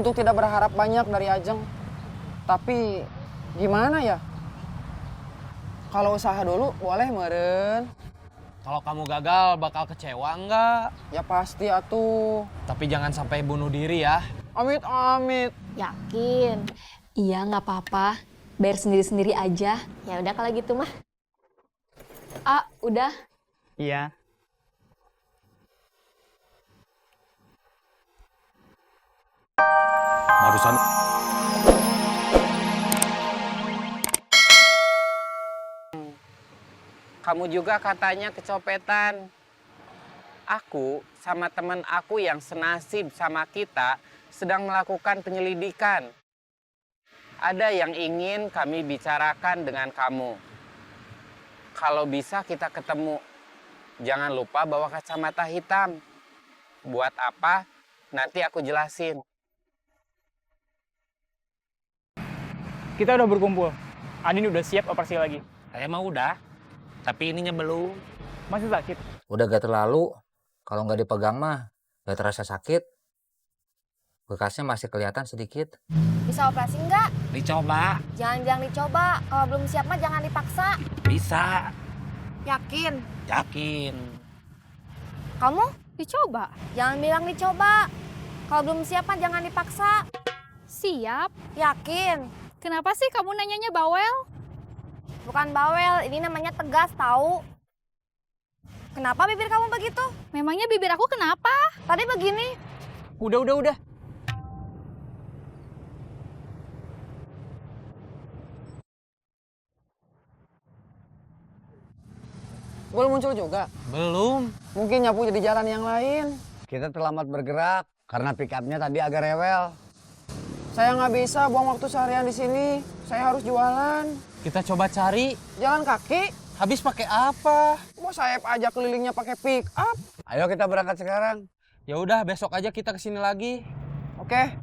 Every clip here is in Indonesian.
untuk tidak berharap banyak dari Ajeng. Tapi gimana ya? Kalau usaha dulu boleh meren. Kalau kamu gagal bakal kecewa enggak? Ya pasti atuh. Tapi jangan sampai bunuh diri ya. Amit amit. Yakin? Iya, nggak apa-apa. Bayar sendiri-sendiri aja. Ya udah kalau gitu mah. Ah, udah. Iya. Barusan Kamu juga katanya kecopetan. Aku sama teman aku yang senasib sama kita sedang melakukan penyelidikan. Ada yang ingin kami bicarakan dengan kamu. Kalau bisa kita ketemu. Jangan lupa bawa kacamata hitam. Buat apa? Nanti aku jelasin. Kita udah berkumpul. Adin udah siap operasi lagi. Saya mah udah, tapi ininya belum. Masih sakit? Udah gak terlalu, kalau nggak dipegang mah gak terasa sakit. Bekasnya masih kelihatan sedikit. Bisa operasi nggak? Dicoba, Jangan bilang dicoba. Kalau belum siap mah jangan dipaksa. bisa, Yakin? yakin. Kamu? Dicoba. Jangan bilang dicoba. Kalau belum siap mah jangan dipaksa. Siap. Yakin? Kenapa sih kamu nanyanya bawel? Bukan bawel, ini namanya tegas tahu. Kenapa bibir kamu begitu? Memangnya bibir aku kenapa? Tadi begini. Udah. Belum muncul juga. Belum. Mungkin nyapu di jalan yang lain. Kita terlambat bergerak karena pick-up-nya tadi agak rewel. Saya nggak bisa buang waktu seharian di sini. Saya harus jualan. Kita coba cari. Jalan kaki. Habis pakai apa? Mau sayap aja kelilingnya pakai pick up. Ayo kita berangkat sekarang. Ya udah, besok aja kita kesini lagi. Oke.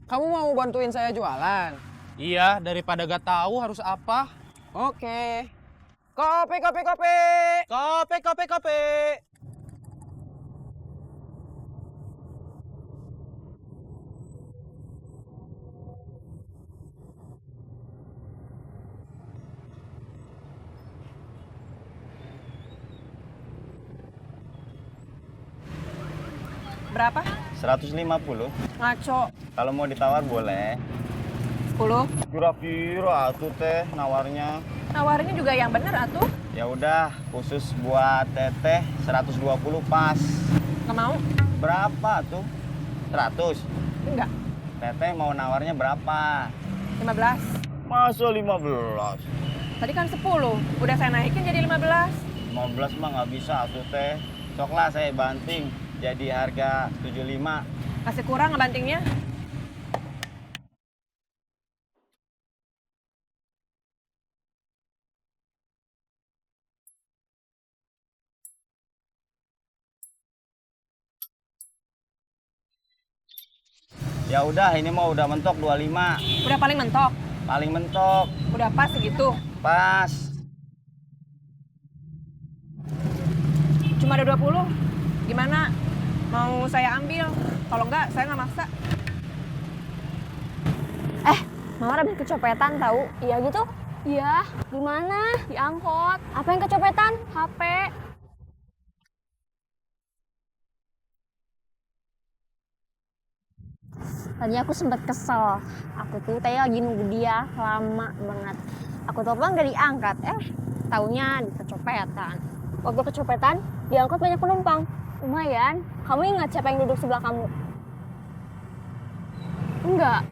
Kamu mau bantuin saya jualan? Iya, daripada gak tahu harus apa. Oke. Kopi, kopi, kopi. Kopi. Berapa? 150. Ngaco. Kalau mau ditawar boleh. 10. Kira-kira atuh teh nawarnya. Nawarinnya juga yang bener atuh. Ya udah, khusus buat teteh 120 pas. Nggak mau? Berapa tuh? 100. Enggak. Teteh mau nawarnya berapa? 15. Masa 15? Tadi kan 10. Udah saya naikin jadi 15. 15 mah nggak bisa atuh teh. Coklah saya banting jadi harga 75. Masih kurang ngebantingnya? Ya udah, ini mau udah mentok 25. Udah paling mentok. Paling mentok. Udah pas segitu. Pas. Cuma ada 20. Gimana? Mau saya ambil? Kalau enggak, saya nggak maksa. Mawar habis kecopetan tahu? Iya gitu? Iya. Di mana? Di angkot. Apa yang kecopetan? HP. Tadinya aku sempat kesel. Aku tuh tadi lagi nunggu dia lama banget. Aku telepon gak diangkat. Taunya di kecopetan. Waktu kecopetan, di angkot banyak penumpang. Lumayan. Kamu ingat siapa yang duduk sebelah kamu? Enggak.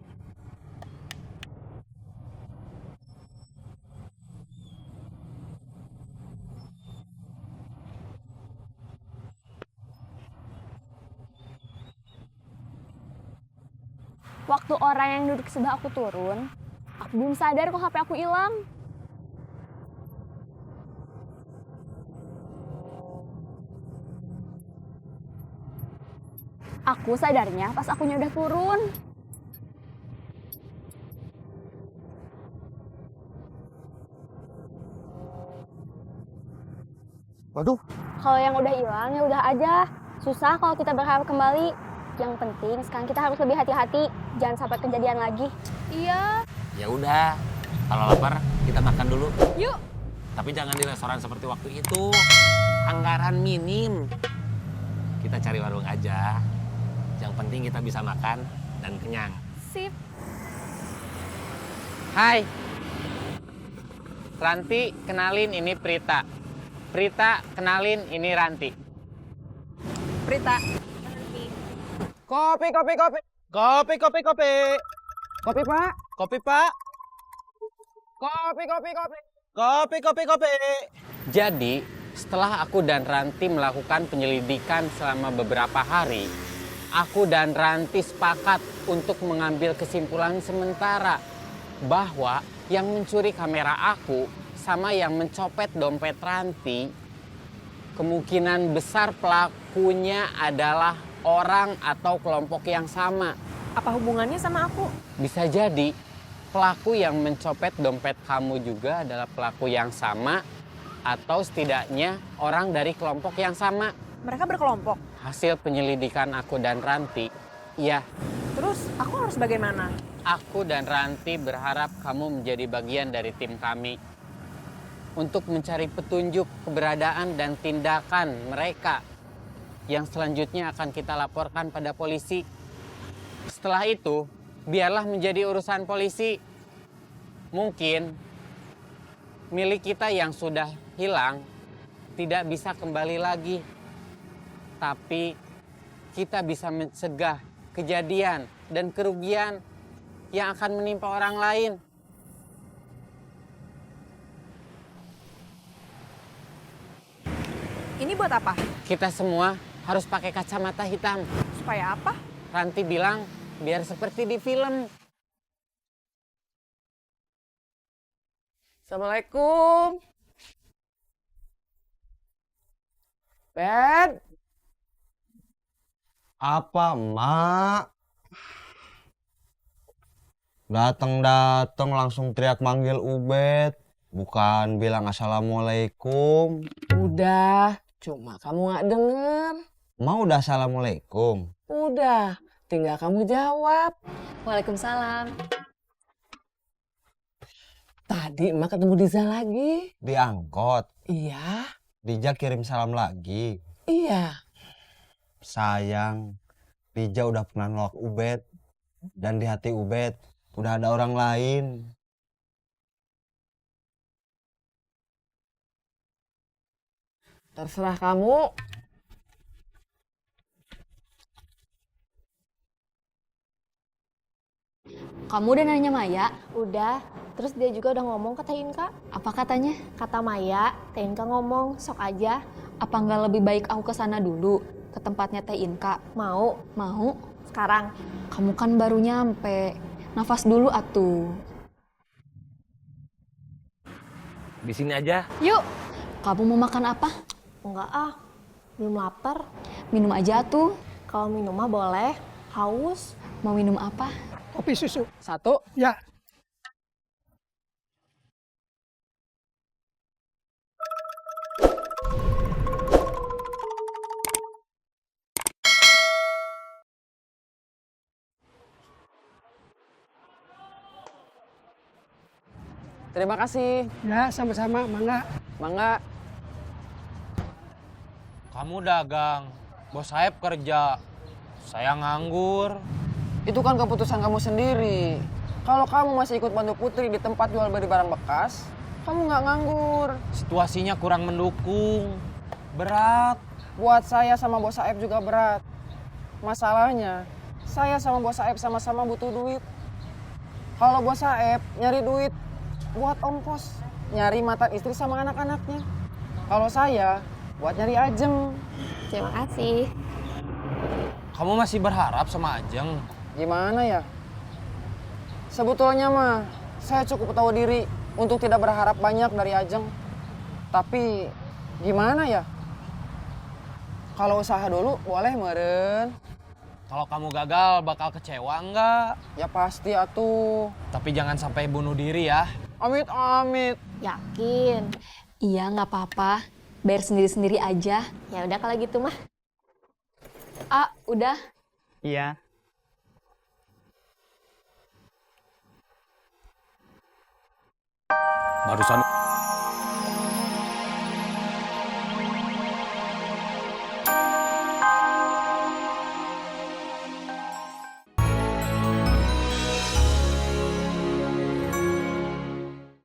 Waktu orang yang duduk sebelah aku turun, aku belum sadar kok HP aku hilang. Aku sadarnya pas akunya udah turun. Waduh, Kalau yang udah hilang ya udah aja. Susah kalau kita berharap kembali. Yang penting sekarang kita harus lebih hati-hati. Jangan sampai kejadian lagi. Iya. Ya udah, kalau lapar kita makan dulu. Yuk. Tapi jangan di restoran seperti waktu itu. Anggaran minim. Kita cari warung aja. Yang penting kita bisa makan dan kenyang. Sip. Hai. Ranti, kenalin ini Prita. Prita, kenalin ini Ranti. Prita. Kopi. Kopi, kopi, kopi. Kopi, Pak. Kopi, Pak. Kopi. Kopi, kopi, kopi. Jadi, setelah aku dan Ranti melakukan penyelidikan selama beberapa hari, aku dan Ranti sepakat untuk mengambil kesimpulan sementara bahwa yang mencuri kamera aku sama yang mencopet dompet Ranti, kemungkinan besar pelakunya adalah orang atau kelompok yang sama. Apa hubungannya sama aku? Bisa jadi pelaku yang mencopet dompet kamu juga adalah pelaku yang sama, atau setidaknya orang dari kelompok yang sama. Mereka berkelompok. Hasil penyelidikan aku dan Ranti, ya. Terus aku harus bagaimana? Aku dan Ranti berharap kamu menjadi bagian dari tim kami untuk mencari petunjuk keberadaan dan tindakan mereka yang selanjutnya akan kita laporkan pada polisi. Setelah itu, biarlah menjadi urusan polisi. Mungkin milik kita yang sudah hilang tidak bisa kembali lagi. Tapi kita bisa mencegah kejadian dan kerugian yang akan menimpa orang lain. Ini buat apa? Kita semua harus pakai kacamata hitam. Supaya apa? Ranti bilang biar seperti di film. Assalamualaikum. Bet. Apa, Mak? Datang langsung teriak manggil Ubed. Bukan bilang assalamualaikum. Udah, cuma kamu nggak denger. Mau udah assalamualaikum? Udah, tinggal kamu jawab. Waalaikumsalam. Tadi emak ketemu Diza lagi. Diangkot. Iya, Dija kirim salam lagi. iya. Sayang, Dija udah pernah nolak Ubed. Dan di hati Ubed udah ada orang lain. Terserah kamu. Kamu udah nanya Maya? Udah. Terus dia juga udah ngomong ke Teh Inka. Apa katanya? Kata Maya, Teh Inka ngomong, sok aja. Apa nggak lebih baik aku ke sana dulu? Ke tempatnya Teh Inka? Mau. Mau? Sekarang. Kamu kan baru nyampe. Nafas dulu atuh. Di sini aja. Yuk. Kamu mau makan apa? Enggak ah, belum lapar. Minum aja tuh. Kalau minum mah boleh. Haus. Mau minum apa? Kopi susu. Satu. Ya. Terima kasih. Ya, sama-sama, mangga. Mangga. Kamu dagang, bos Saeb kerja, saya nganggur. Itu kan keputusan kamu sendiri. Kalau kamu masih ikut bantu Putri di tempat jual beli barang bekas, kamu nggak nganggur. Situasinya kurang mendukung, berat. Buat saya sama bos Saeb juga berat. Masalahnya, saya sama bos Saeb sama-sama butuh duit. Kalau bos Saeb nyari duit buat ongkos, nyari mantan istri sama anak-anaknya. Kalau saya buat nyari Ajeng. Terima kasih. Kamu masih berharap sama Ajeng? Gimana ya? Sebetulnya mah saya cukup tahu diri untuk tidak berharap banyak dari Ajeng. Tapi gimana ya? Kalau usaha dulu boleh meren. Kalau kamu gagal bakal kecewa nggak? Ya pasti atuh. Tapi jangan sampai bunuh diri ya. Amit. Yakin. Iya, nggak apa-apa. bayar sendiri-sendiri aja. Ya udah kalau gitu mah. Udah. Iya. Barusan